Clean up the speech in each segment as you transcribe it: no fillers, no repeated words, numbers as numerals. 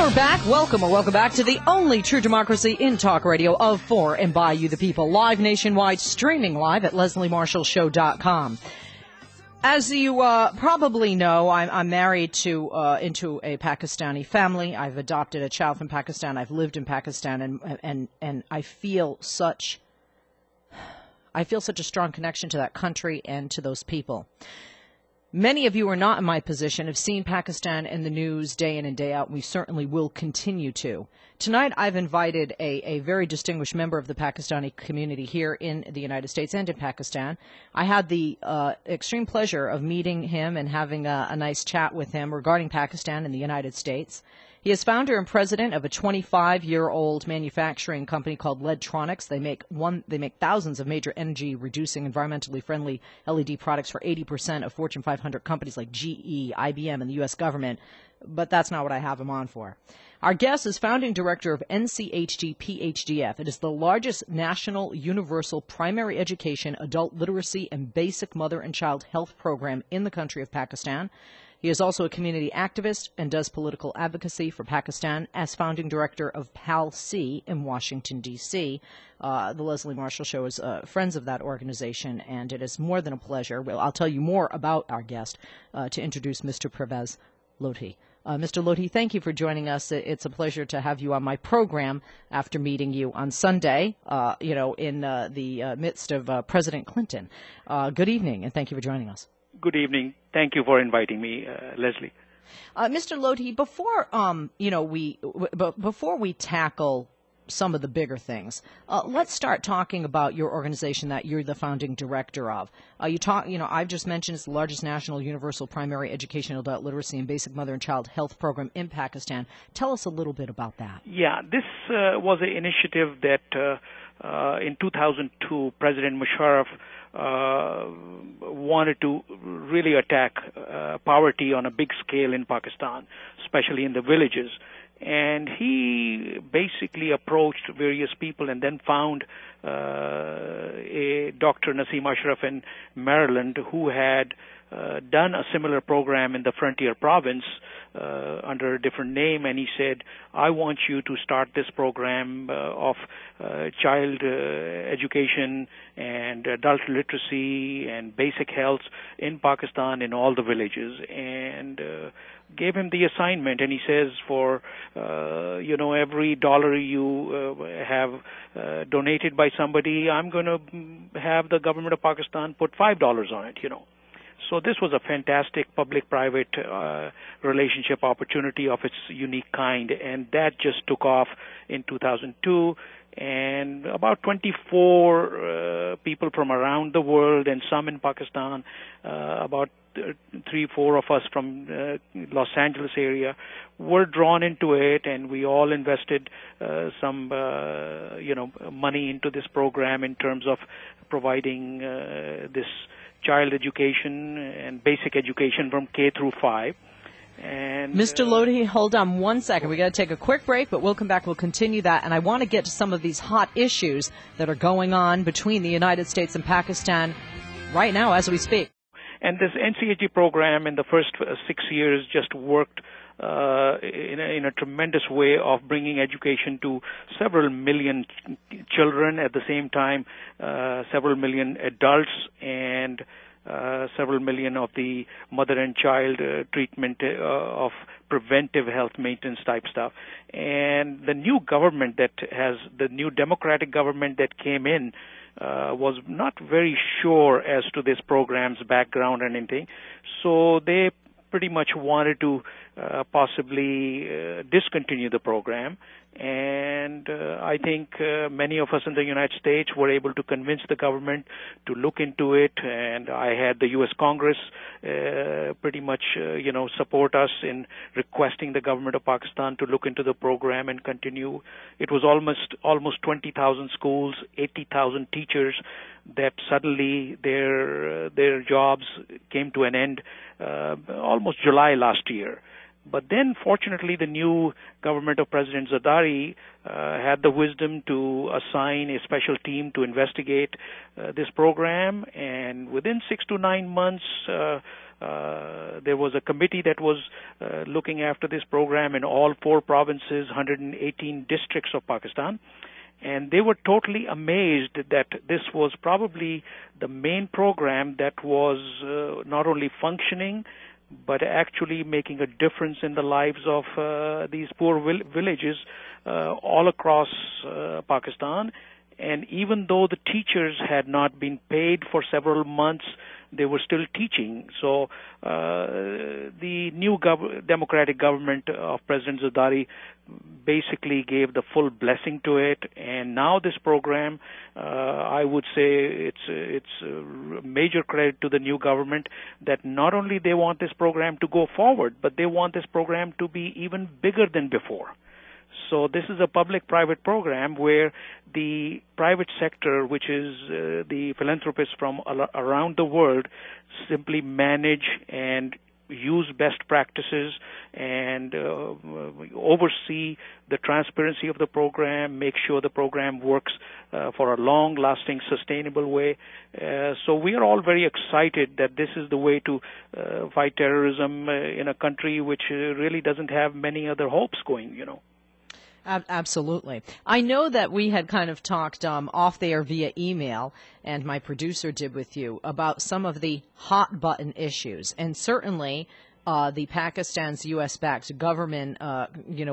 we're back. Welcome back to the only true democracy in talk radio of, for, and by you, the people. Live nationwide, streaming live at lesliemarshallshow.com. As you probably know, I'm married into a Pakistani family. I've adopted a child from Pakistan. I've lived in Pakistan, and I feel such a strong connection to that country and to those people. Many of you are not in my position, have seen Pakistan in the news day in and day out, and we certainly will continue to. Tonight, I've invited a very distinguished member of the Pakistani community here in the United States and in Pakistan. I had the extreme pleasure of meeting him and having a nice chat with him regarding Pakistan and the United States. He is founder and president of a 25-year-old manufacturing company called Ledtronics. They make thousands of major energy-reducing, environmentally friendly LED products for 80% of Fortune 500 companies like GE, IBM, and the U.S. government. But that's not what I have him on for. Our guest is founding director of NCHD PHDF. It is the largest national universal primary education, adult literacy, and basic mother and child health program in the country of Pakistan. He is also a community activist and does political advocacy for Pakistan as founding director of PAL-C in Washington, D.C. The Leslie Marshall Show is friends of that organization, and it is more than a pleasure. Well, I'll tell you more about our guest to introduce Mr. Pervaiz Lodhie. Mr. Lodhie, thank you for joining us. It's a pleasure to have you on my program after meeting you on Sunday, in the midst of President Clinton. Good evening, and thank you for joining us. Good evening. Thank you for inviting me, Leslie. Mr. Lodhie, before we tackle some of the bigger things, let's start talking about your organization that you're the founding director of. I've just mentioned it's the largest national universal primary education, adult literacy, and basic mother and child health program in Pakistan. Tell us a little bit about that. Yeah, this was an initiative that in 2002, President Musharraf wanted to really attack poverty on a big scale in Pakistan, especially in the villages. And he basically approached various people and then found a Dr. Naseem Ashraf in Maryland who had done a similar program in the Frontier Province under a different name, and he said, I want you to start this program of child education and adult literacy and basic health in Pakistan in all the villages, and gave him the assignment. And he says, for every dollar you have donated by somebody, I'm going to have the government of Pakistan put $5 on it, So this was a fantastic public-private relationship opportunity of its unique kind, and that just took off in 2002. And about 24 people from around the world and some in Pakistan, about 3-4 of us from Los Angeles area, were drawn into it, and we all invested some money into this program in terms of providing this child education and basic education from K through 5. And Mr. Lodhie, hold on one second. We got to take a quick break, but we'll come back. We'll continue that, and I want to get to some of these hot issues that are going on between the United States and Pakistan right now as we speak. And this NCHD program in the first 6 years just worked in a tremendous way of bringing education to several million children, at the same time several million adults, and several million of the mother and child treatment of preventive health maintenance type stuff. And the new government the new democratic government that came in was not very sure as to this program's background and anything. So they pretty much wanted to possibly discontinue the program. And I think many of us in the United States were able to convince the government to look into it, and I had the U.S. Congress pretty much, support us in requesting the government of Pakistan to look into the program and continue. It was almost 20,000 schools, 80,000 teachers that suddenly their jobs came to an end almost July last year. But then, fortunately, the new government of President Zardari had the wisdom to assign a special team to investigate this program, and within 6 to 9 months, there was a committee that was looking after this program in all 4 provinces, 118 districts of Pakistan. And they were totally amazed that this was probably the main program that was not only functioning, but actually making a difference in the lives of these poor villages all across Pakistan. And even though the teachers had not been paid for several months, they were still teaching. So the new democratic government of President Zardari basically gave the full blessing to it. And now this program, I would say it's a major credit to the new government that not only they want this program to go forward, but they want this program to be even bigger than before. So this is a public-private program where the private sector, which is the philanthropists from around the world, simply manage and use best practices and oversee the transparency of the program, make sure the program works for a long-lasting, sustainable way. So we are all very excited that this is the way to fight terrorism in a country which really doesn't have many other hopes going, Absolutely. I know that we had kind of talked off there via email, and my producer did with you, about some of the hot button issues. And certainly the Pakistan's U.S.-backed government,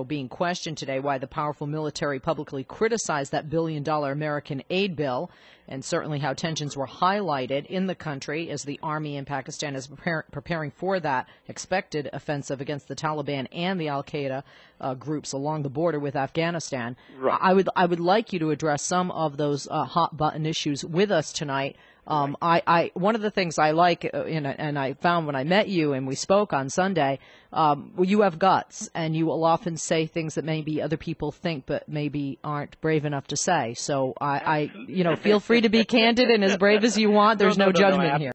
being questioned today, why the powerful military publicly criticized that billion-dollar American aid bill, and certainly how tensions were highlighted in the country as the army in Pakistan is preparing for that expected offensive against the Taliban and the Al-Qaeda groups along the border with Afghanistan. Right. I would like you to address some of those hot-button issues with us tonight. One of the things I like, and I found when I met you and we spoke on Sunday, you have guts, and you will often say things that maybe other people think, but maybe aren't brave enough to say. So feel free to be candid and as brave as you want. There's no judgment here.